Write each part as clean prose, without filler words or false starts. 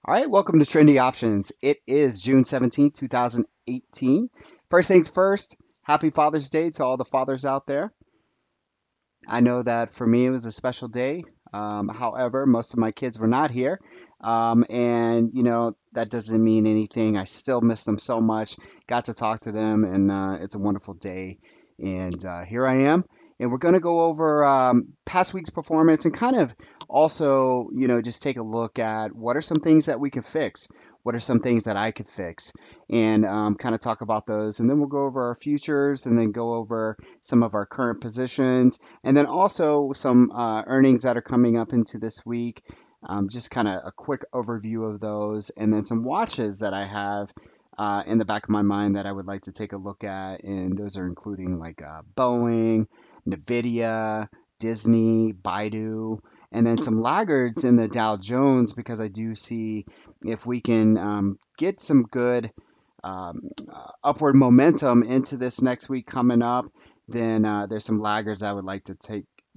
All right, welcome to Trendy Options. It is June 17th, 2018. First things first, happy Father's Day to all the fathers out there. I know that for me it was a special day. However, most of my kids were not here. And, that doesn't mean anything. I still miss them so much. Got to talk to them, and it's a wonderful day. And here I am. And we're going to go over past week's performance and kind of also, just take a look at what are some things that we can fix? What are some things that I could fix? And kind of talk about those. And then we'll go over our futures and then go over some of our current positions and then also some earnings that are coming up into this week. Just kind of a quick overview of those, and then some watches that I have in the back of my mind that I would like to take a look at. And those are including like Boeing, Nvidia, Disney, Baidu, and then some laggards in the Dow Jones because I do see if we can get some good upward momentum into this next week coming up, then there's some laggards I would like to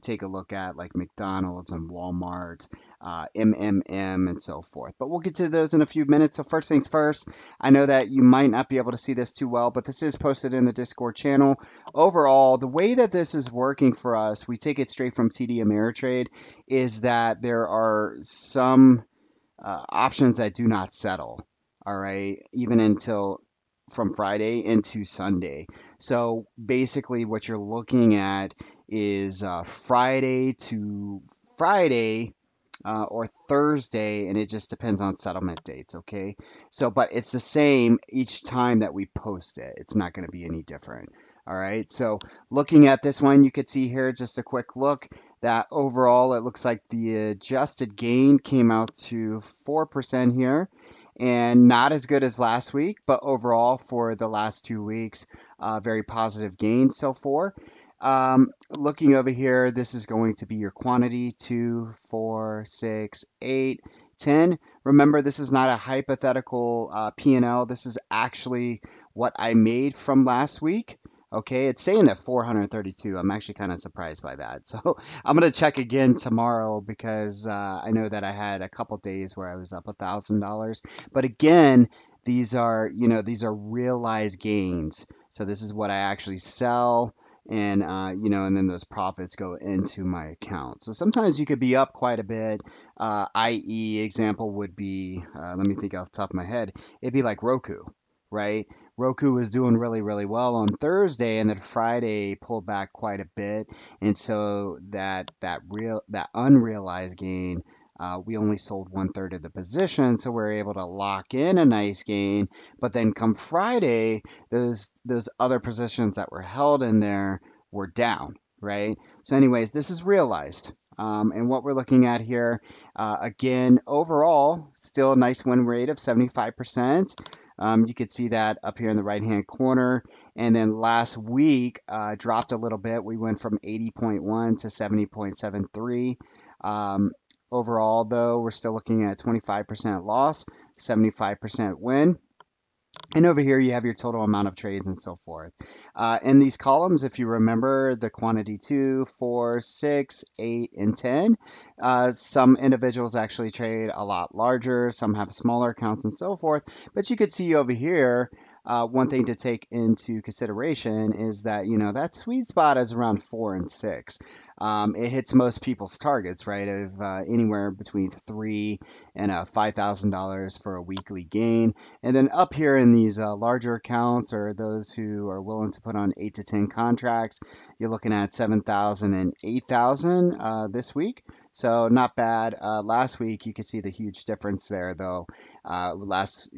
take a look at, like McDonald's and Walmart, MMM, and so forth. But we'll get to those in a few minutes. So first things first, I know that you might not be able to see this too well, but this is posted in the Discord channel. Overall, the way that this is working for us, we take it straight from TD Ameritrade, is that there are some options that do not settle. All right, even until from Friday into Sunday. So basically, what you're looking at is Friday to Friday or Thursday, and it just depends on settlement dates. Okay, so but it's the same each time that we post it. It's not going to be any different. All right, so looking at this one, you could see here just a quick look that overall it looks like the adjusted gain came out to 4% here and not as good as last week, but overall for the last 2 weeks, very positive gain so far. Looking over here, this is going to be your quantity 2, 4, 6, 8, 10. Remember, this is not a hypothetical P&L. This is actually what I made from last week. Okay, it's saying that 432. I'm actually kind of surprised by that. So I'm gonna check again tomorrow because I know that I had a couple days where I was up $1,000. But again, these are realized gains. So this is what I actually sell, and and then those profits go into my account. So sometimes you could be up quite a bit. I.e., example would be, let me think off the top of my head, it'd be like Roku, right? Roku was doing really, really well on Thursday, and then Friday pulled back quite a bit, and so that unrealized gain, we only sold 1/3 of the position, so we're able to lock in a nice gain. But then come Friday, those other positions that were held in there were down, right? So, anyways, this is realized. And what we're looking at here, again, overall, still a nice win rate of 75%. You could see that up here in the right-hand corner. And then last week dropped a little bit. We went from 80.1 to 70.73. Overall, though, we're still looking at 25% loss, 75% win. And over here, you have your total amount of trades and so forth. In these columns, if you remember the quantity 2, 4, 6, 8, and 10, some individuals actually trade a lot larger, some have smaller accounts and so forth. But you could see over here, one thing to take into consideration is that, that sweet spot is around 4 and 6. It hits most people's targets, right, of anywhere between $3 and $5,000 for a weekly gain. And then up here in these larger accounts, or those who are willing to put on 8 to 10 contracts, you're looking at 7,000 and 8,000 this week. So not bad. Last week you could see the huge difference there, though. Last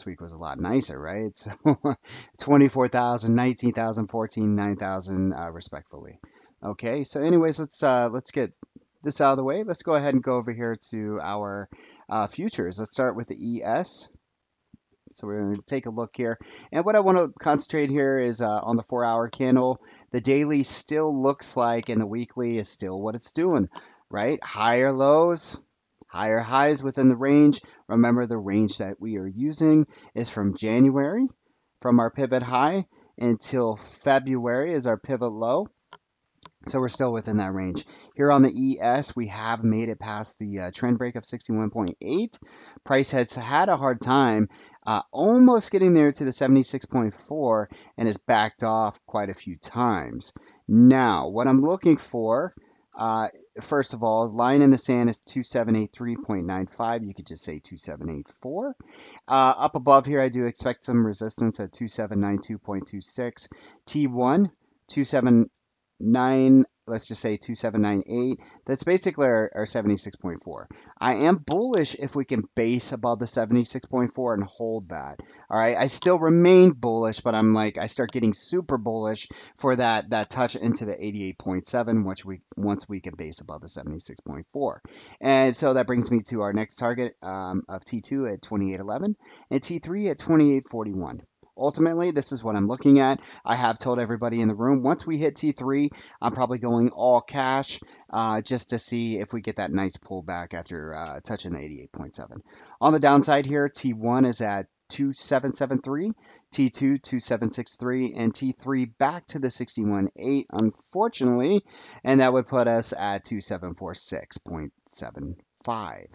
week was a lot nicer, right? So 24,000, 19,000, 14, 9,000, respectfully. Okay, so anyways, let's get this out of the way. Let's go ahead and go over here to our futures. Let's start with the ES. So we're going to take a look here. And what I want to concentrate here is on the 4-hour candle. The daily still looks like, and the weekly is still what it's doing, right? Higher lows, higher highs within the range. Remember, the range that we are using is from January, from our pivot high, until February is our pivot low. So we're still within that range. Here on the ES, we have made it past the trend break of 61.8. Price has had a hard time almost getting there to the 76.4 and has backed off quite a few times. Now, what I'm looking for, uh, first of all, line in the sand is 2783.95. You could just say 2784. Up above here, I do expect some resistance at 2792.26. T1, 279, let's just say 2798. That's basically our 76.4. I am bullish if we can base above the 76.4 and hold that. All right, I still remain bullish, but I'm like, I start getting super bullish for that touch into the 88.7, which once we can base above the 76.4. And so that brings me to our next target of T2 at 2811 and T3 at 2841. Ultimately, this is what I'm looking at. I have told everybody in the room, once we hit T3, I'm probably going all cash just to see if we get that nice pullback after touching the 88.7. On the downside here, T1 is at 2773, T2 2763, and T3 back to the 61.8, unfortunately, and that would put us at 2746.75.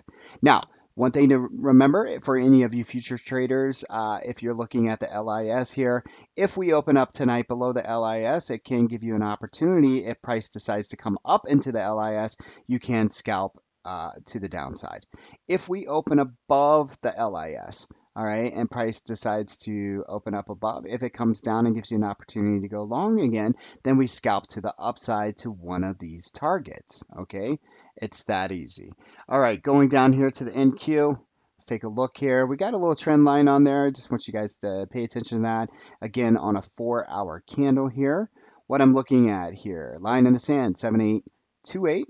Now, one thing to remember for any of you futures traders, if you're looking at the LIS here, if we open up tonight below the LIS, it can give you an opportunity. If price decides to come up into the LIS, you can scalp to the downside. If we open above the LIS, all right, and price decides to open up above, if it comes down and gives you an opportunity to go long again, then we scalp to the upside to one of these targets, okay? It's that easy. All right, going down here to the NQ. Let's take a look here. We got a little trend line on there. Just want you guys to pay attention to that. Again, on a 4-hour candle here. What I'm looking at here, line in the sand, 7828.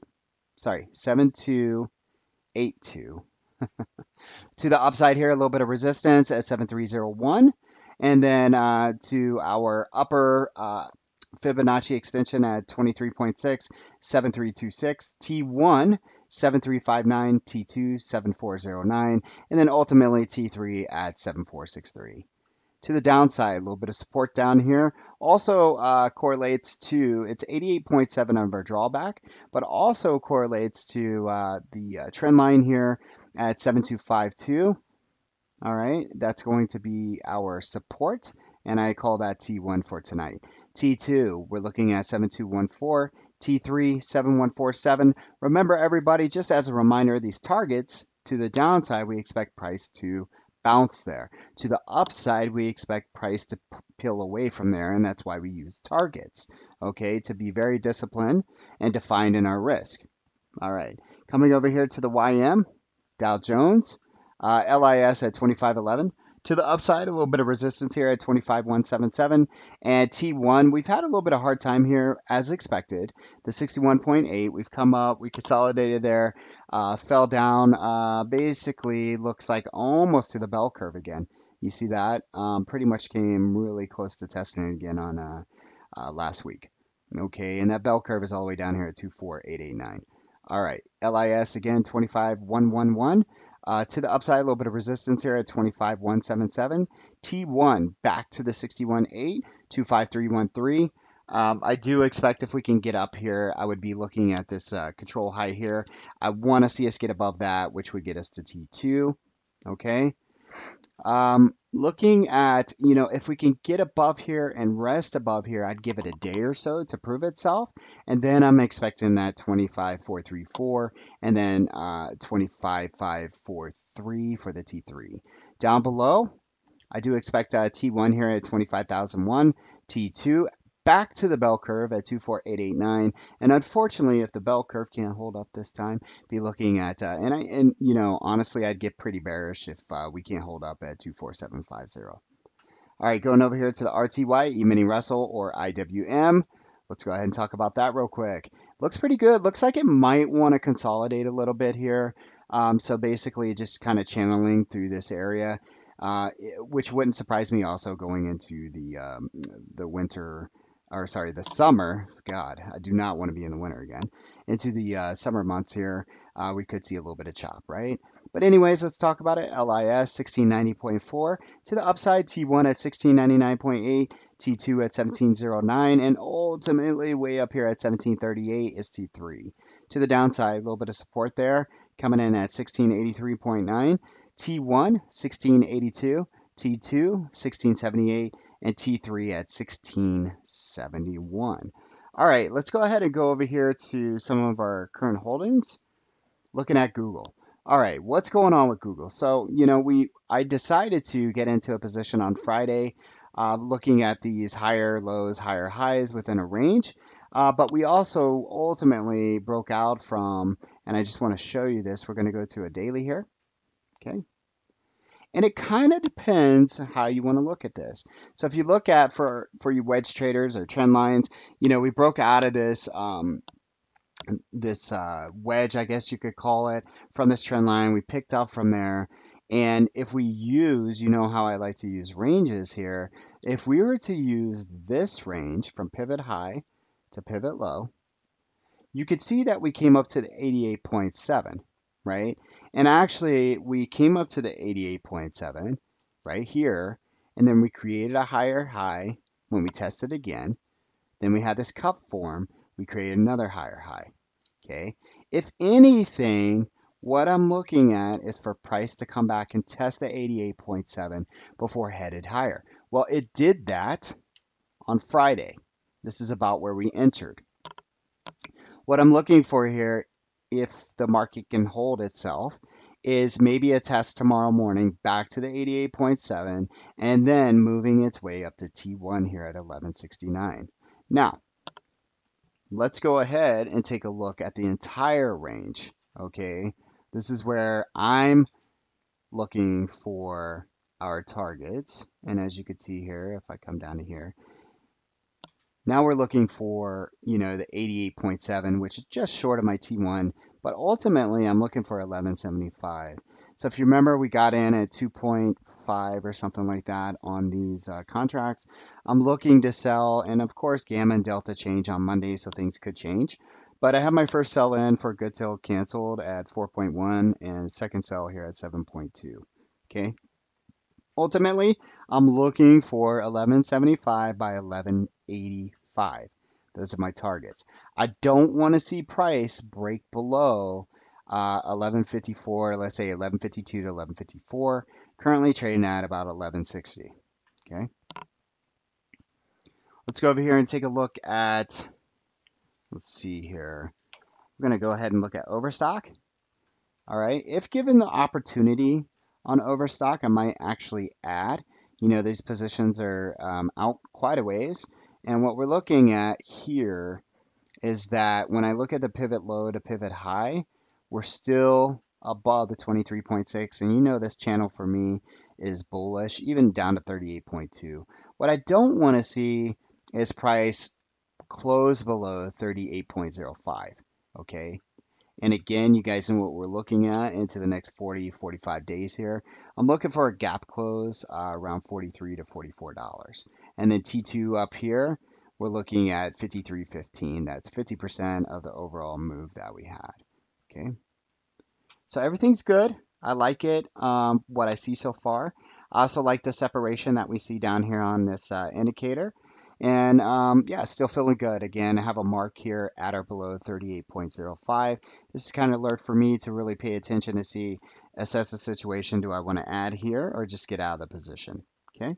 Sorry, 7282. To the upside here, a little bit of resistance at 7301. And then to our upper Fibonacci extension at 23.6, 7326, T1, 7359, T2, 7409, and then ultimately T3 at 7463. To the downside, a little bit of support down here. Also correlates to, it's 88.7 of our drawback, but also correlates to the trend line here at 7252. All right, that's going to be our support, and I call that T1 for tonight. T2, we're looking at 7214. T3, 7147. Remember, everybody, just as a reminder, these targets to the downside, we expect price to bounce there. To the upside, we expect price to peel away from there, and that's why we use targets, okay, to be very disciplined and defined in our risk. All right, coming over here to the YM, Dow Jones, LIS at 2511. To the upside, a little bit of resistance here at 25177. And T1, we've had a little bit of hard time here as expected. The 61.8, we've come up, we consolidated there, fell down, basically looks like almost to the bell curve again. You see that? Pretty much came really close to testing it again on last week. Okay, and that bell curve is all the way down here at 24889. All right, LIS again, 25111. To the upside, a little bit of resistance here at 25177. T1 back to the 61.8, 25313. I do expect if we can get up here, I would be looking at this control high here. I want to see us get above that, which would get us to T2. Okay. Looking at, if we can get above here and rest above here, I'd give it a day or so to prove itself. And then I'm expecting that 25,434 and then 25,543 for the T3. Down below, I do expect T1 here at 25,001, T2 back to the bell curve at 24889, and unfortunately, if the bell curve can't hold up this time, be looking at honestly, I'd get pretty bearish if we can't hold up at 24750. All right, going over here to the RTY, E-mini Russell or IWM. Let's go ahead and talk about that real quick. Looks pretty good. Looks like it might want to consolidate a little bit here. So basically, just kind of channeling through this area. Which wouldn't surprise me also going into the winter, or sorry, the summer. God, I do not want to be in the winter again. Into the summer months here, we could see a little bit of chop, right? But anyways, let's talk about it. LIS 1690.4 to the upside, T1 at 1699.8, T2 at 1709, and ultimately way up here at 1738 is T3. To the downside, a little bit of support there, coming in at 1683.9, T1 1682, T2 1678, and T3 at 1671. All right, let's go ahead and go over here to some of our current holdings. Looking at Google. All right, what's going on with Google? So, I decided to get into a position on Friday, looking at these higher lows, higher highs within a range. But we also ultimately broke out from, and I just want to show you this. We're going to go to a daily here. Okay. And it kind of depends how you want to look at this. So if you look at for you wedge traders or trend lines, we broke out of this wedge, I guess you could call it, from this trend line. We picked up from there. And if we use, you know how I like to use ranges here, if we were to use this range from pivot high to pivot low, you could see that we came up to the 88.7, right? And actually, we came up to the 88.7 right here, and then we created a higher high when we tested again. Then we had this cup form. We created another higher high. Okay. If anything, what I'm looking at is for price to come back and test the 88.7 before headed higher. Well, it did that on Friday. This is about where we entered. What I'm looking for here, if the market can hold itself, is maybe a test tomorrow morning back to the 88.7 and then moving its way up to T1 here at 1169. Now, let's go ahead and take a look at the entire range. Okay, this is where I'm looking for our targets. And as you can see here, if I come down to here, now we're looking for, the 88.7, which is just short of my T1, but ultimately I'm looking for 1175. So if you remember, we got in at 2.5 or something like that on these contracts. I'm looking to sell, and of course, Gamma and Delta change on Monday, so things could change. But I have my first sell in for good till canceled at 4.1 and second sell here at 7.2. Okay. Ultimately, I'm looking for 1175 by 1185. Those are my targets. I don't want to see price break below 1154, let's say 1152 to 1154. Currently trading at about 1160. Okay. Let's go over here and take a look at, let's see here. We're going to go ahead and look at Overstock. All right. If given the opportunity on Overstock, I might actually add. These positions are out quite a ways. And what we're looking at here is that when I look at the pivot low to pivot high, we're still above the 23.6. And this channel for me is bullish, even down to 38.2. What I don't want to see is price close below 38.05. Okay. And again, you guys know what we're looking at into the next 40, 45 days here. I'm looking for a gap close around $43 to $44. And then T2 up here, we're looking at 53.15. That's 50% of the overall move that we had. Okay. So everything's good. I like it, what I see so far. I also like the separation that we see down here on this indicator. And yeah, still feeling good. Again, I have a mark here at or below 38.05. This is kind of alert for me to really pay attention to assess the situation. Do I want to add here or just get out of the position? Okay.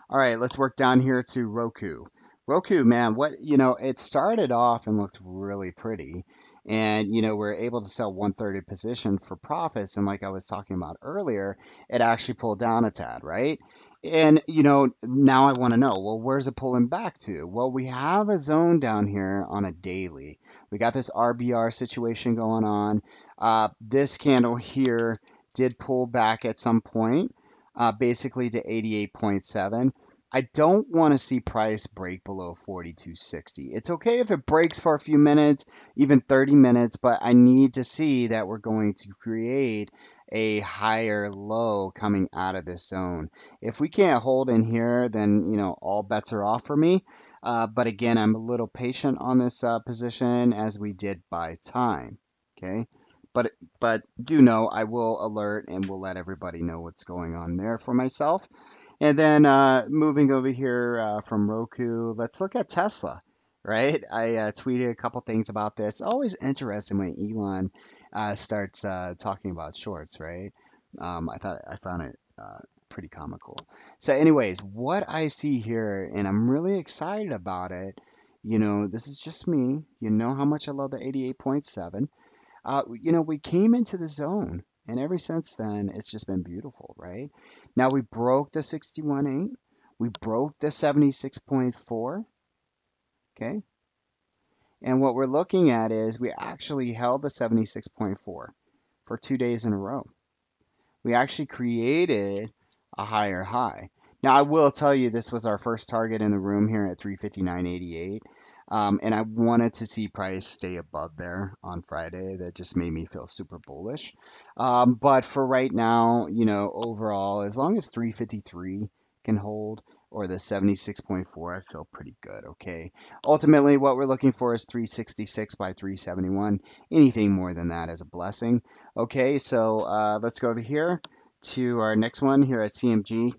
All right, let's work down here to Roku. Roku, man, it started off and looked really pretty. And, we're able to sell 1/3 position for profits. And like I was talking about earlier, it actually pulled down a tad, right? And, now I want to know, well, where's it pulling back to? Well, we have a zone down here on a daily. We got this RBR situation going on. This candle here did pull back at some point, basically to 88.7. I don't want to see price break below 42.60. It's okay if it breaks for a few minutes, even 30 minutes, but I need to see that we're going to create a higher low coming out of this zone. If we can't hold in here, then, all bets are off for me. But again, I'm a little patient on this position as we did buy time. Okay. but do know I will alert and will let everybody know what's going on there for myself. And then moving over here from Roku, let's look at Tesla, right? I tweeted a couple things about this. Always interesting when Elon starts talking about shorts, right? I found it pretty comical. So, anyways, what I see here, and I'm really excited about it. This is just me. You know how much I love the 88.7. We came into the zone, and ever since then, it's just been beautiful, right? Now we broke the 61.8, we broke the 76.4, okay? And what we're looking at is we actually held the 76.4 for 2 days in a row. We actually created a higher high. Now, I will tell you this was our first target in the room here at 359.88. And I wanted to see price stay above there on Friday. That just made me feel super bullish. But for right now, overall, as long as 353 can hold or the 76.4, I feel pretty good. Okay. Ultimately, what we're looking for is 366 by 371. Anything more than that is a blessing. Okay, so let's go over here to our next one here at CMG.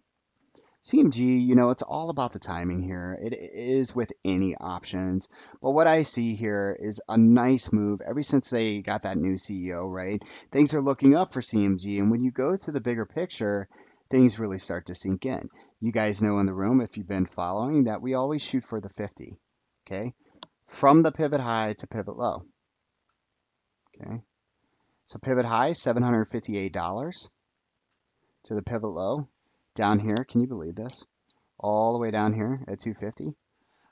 CMG, it's all about the timing here. It is with any options. But what I see here is a nice move ever since they got that new CEO, right? Things are looking up for CMG. And when you go to the bigger picture, things really start to sink in. You guys know in the room, if you've been following, that we always shoot for the 50, okay? From the pivot high to pivot low, okay? So pivot high, $758 to the pivot low down here. Can you believe this? All the way down here at 250.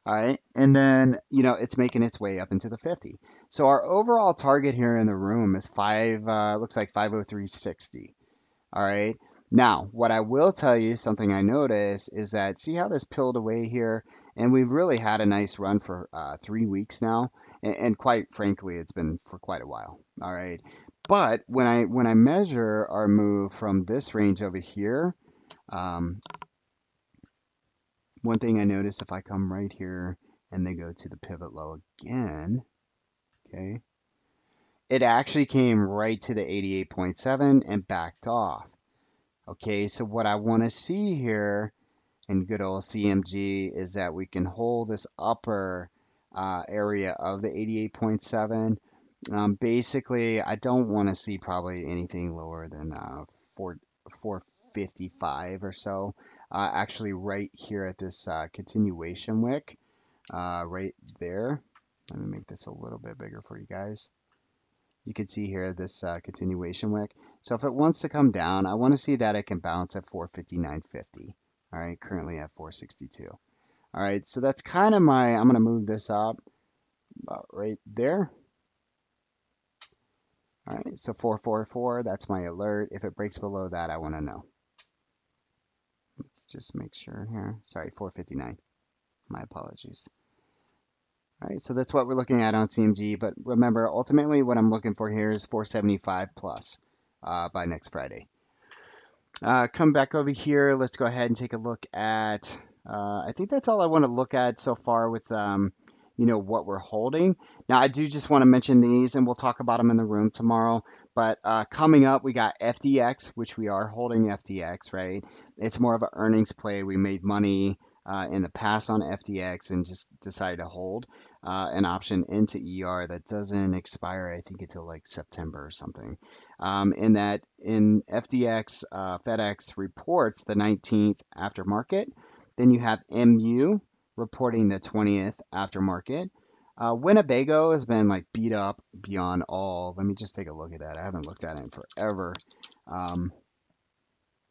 All right. And then, it's making its way up into the 50. So our overall target here in the room is looks like 503.60. All right. Now, what I will tell you, something I noticed is that see how this peeled away here, and we've really had a nice run for 3 weeks now, and quite frankly, it's been for quite a while. All right. But when I measure our move from this range over here, um, one thing I notice if I come right here and then go to the pivot low again, okay, it actually came right to the 88.7 and backed off. Okay, so what I want to see here in good old CMG is that we can hold this upper area of the 88.7. Basically, I don't want to see probably anything lower than 455 or so. Actually, right here at this continuation wick, right there. Let me make this a little bit bigger for you guys. You can see here this continuation wick. So if it wants to come down, I want to see that it can bounce at 459.50. All right, currently at 462. All right, so that's kind of I'm going to move this up about right there. All right, so 444, that's my alert. If it breaks below that, I want to know. Let's just make sure here. Sorry, 459. My apologies. All right, so that's what we're looking at on CMG. But remember, ultimately, what I'm looking for here is 475 plus by next Friday. Come back over here. Let's go ahead and take a look at. I think that's all I want to look at so far with what we're holding. Now, I do just want to mention these, and we'll talk about them in the room tomorrow. But coming up, we got FDX, which we are holding FDX, right? It's more of an earnings play. We made money in the past on FDX and just decided to hold an option into ER that doesn't expire, I think, until like September or something. In that in FDX, FedEx reports the 19th aftermarket. Then you have MU reporting the 20th aftermarket. Winnebago has been like beat up beyond all. Let me just take a look at that. I haven't looked at it in forever.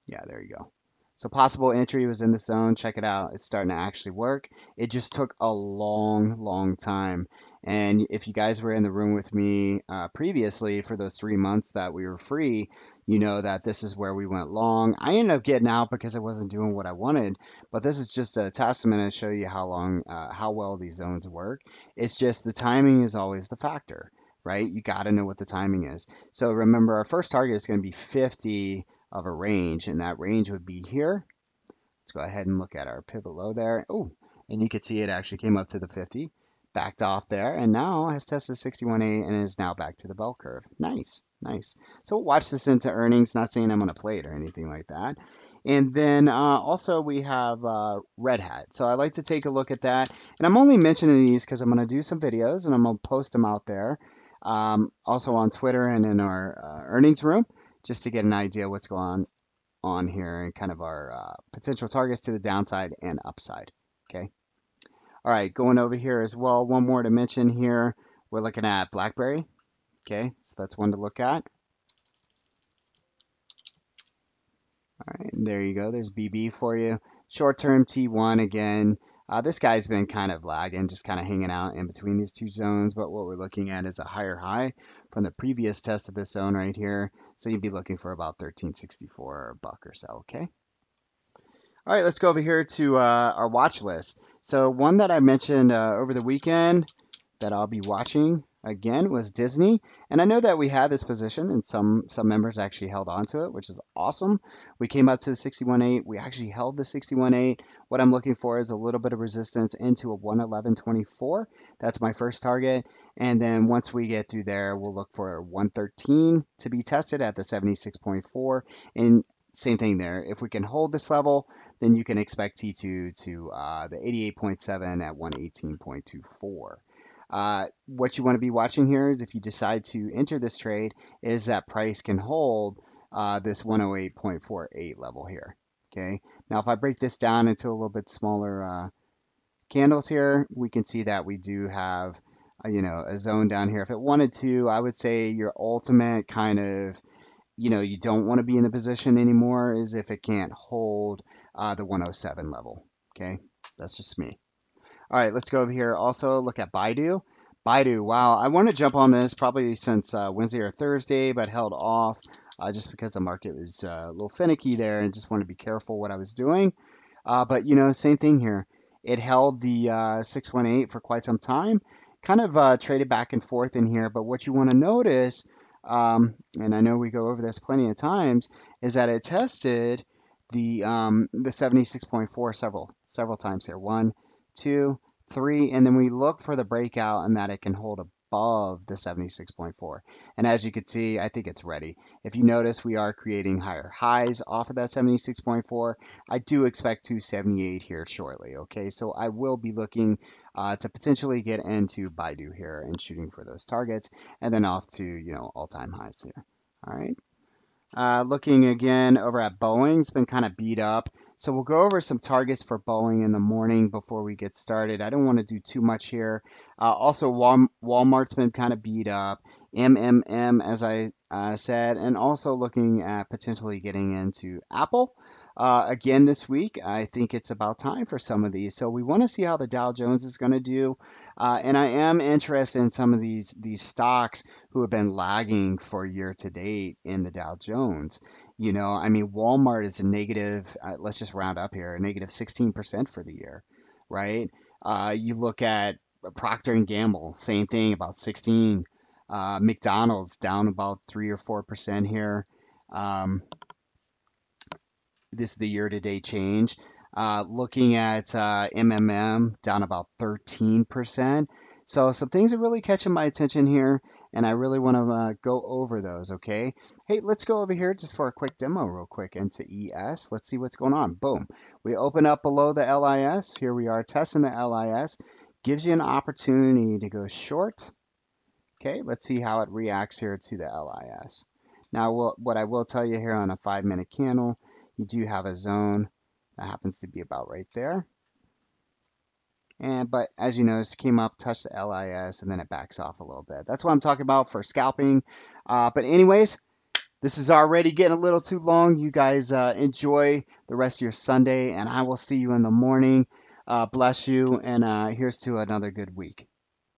Yeah, there you go. So possible entry was in the zone. Check it out. It's starting to actually work. It just took a long, long time. And if you guys were in the room with me previously for those 3 months that we were free, you know that this is where we went long. I ended up getting out because I wasn't doing what I wanted. But this is just a testament to show you how well these zones work. It's just the timing is always the factor, right? You got to know what the timing is. So remember, our first target is going to be 50 of a range, and that range would be here. Let's go ahead and look at our pivot low there. Oh, and you can see it actually came up to the 50. backed off there, and now has tested 61.8 and is now back to the bell curve. Nice, nice. So we'll watch this into earnings. Not saying I'm going to play it or anything like that. And then also we have Red Hat. So I like to take a look at that. And I'm only mentioning these because I'm going to do some videos and I'm going to post them out there. Also on Twitter and in our earnings room, just to get an idea what's going on here and kind of our potential targets to the downside and upside. Okay. All right, going over here as well. One more to mention here. We're looking at BlackBerry. Okay, so that's one to look at. All right, there you go. There's BB for you. Short-term T1 again. This guy's been kind of lagging, just kind of hanging out in between these two zones. But what we're looking at is a higher high from the previous test of this zone right here. So you'd be looking for about 1364 or a buck or so. Okay. All right, let's go over here to our watch list. So one that I mentioned over the weekend that I'll be watching again was Disney. And I know that we had this position and some members actually held on to it, which is awesome. We came up to the 61.8. We actually held the 61.8. What I'm looking for is a little bit of resistance into a 111.24. That's my first target. And then once we get through there, we'll look for 113 to be tested at the 76.4. And same thing there. If we can hold this level, then you can expect T2 to the 88.7 at 118.24. What you want to be watching here is if you decide to enter this trade, is that price can hold this 108.48 level here. Okay. Now, if I break this down into a little bit smaller candles here, we can see that we do have a zone down here. If it wanted to, I would say your ultimate kind of you don't want to be in the position anymore is if it can't hold the 107 level. Okay, that's just me. All right, let's go over here. Also, look at Baidu. Baidu, wow, I want to jump on this probably since Wednesday or Thursday, but held off just because the market was a little finicky there and just want to be careful what I was doing. But same thing here. It held the 618 for quite some time, kind of traded back and forth in here. But what you want to notice, and I know we go over this plenty of times, is that it tested the 76.4 several times here. 1, 2, 3, and then we look for the breakout and that it can hold above the 76.4. And as you can see, I think it's ready. If you notice, we are creating higher highs off of that 76.4. I do expect 278 here shortly. Okay, so I will be looking to potentially get into Baidu here and shooting for those targets, and then off to all-time highs here. All right. Looking again over at Boeing, it's been kind of beat up. So we'll go over some targets for Boeing in the morning before we get started. I don't want to do too much here. Also, Walmart's been kind of beat up. MMM, as I said, and also looking at potentially getting into Apple. Again this week, I think it's about time for some of these. So we want to see how the Dow Jones is going to do. And I am interested in some of these stocks who have been lagging for year to date in the Dow Jones. I mean, Walmart is a negative, let's just round up here, a negative 16% for the year, right? You look at Procter and Gamble, same thing, about 16. McDonald's down about 3 or 4% here. This is the year-to-date change. Looking at MMM, down about 13%. So some things are really catching my attention here, and I really want to go over those, okay? Hey, let's go over here just for a quick demo real quick into ES. Let's see what's going on. Boom. We open up below the LIS. Here we are testing the LIS. Gives you an opportunity to go short. Okay, let's see how it reacts here to the LIS. Now, what I will tell you here on a 5-minute candle, you do have a zone that happens to be about right there. But as you notice, it came up, touched the LIS, and then it backs off a little bit. That's what I'm talking about for scalping. But anyways, this is already getting a little too long. You guys enjoy the rest of your Sunday, and I will see you in the morning. Bless you, and here's to another good week.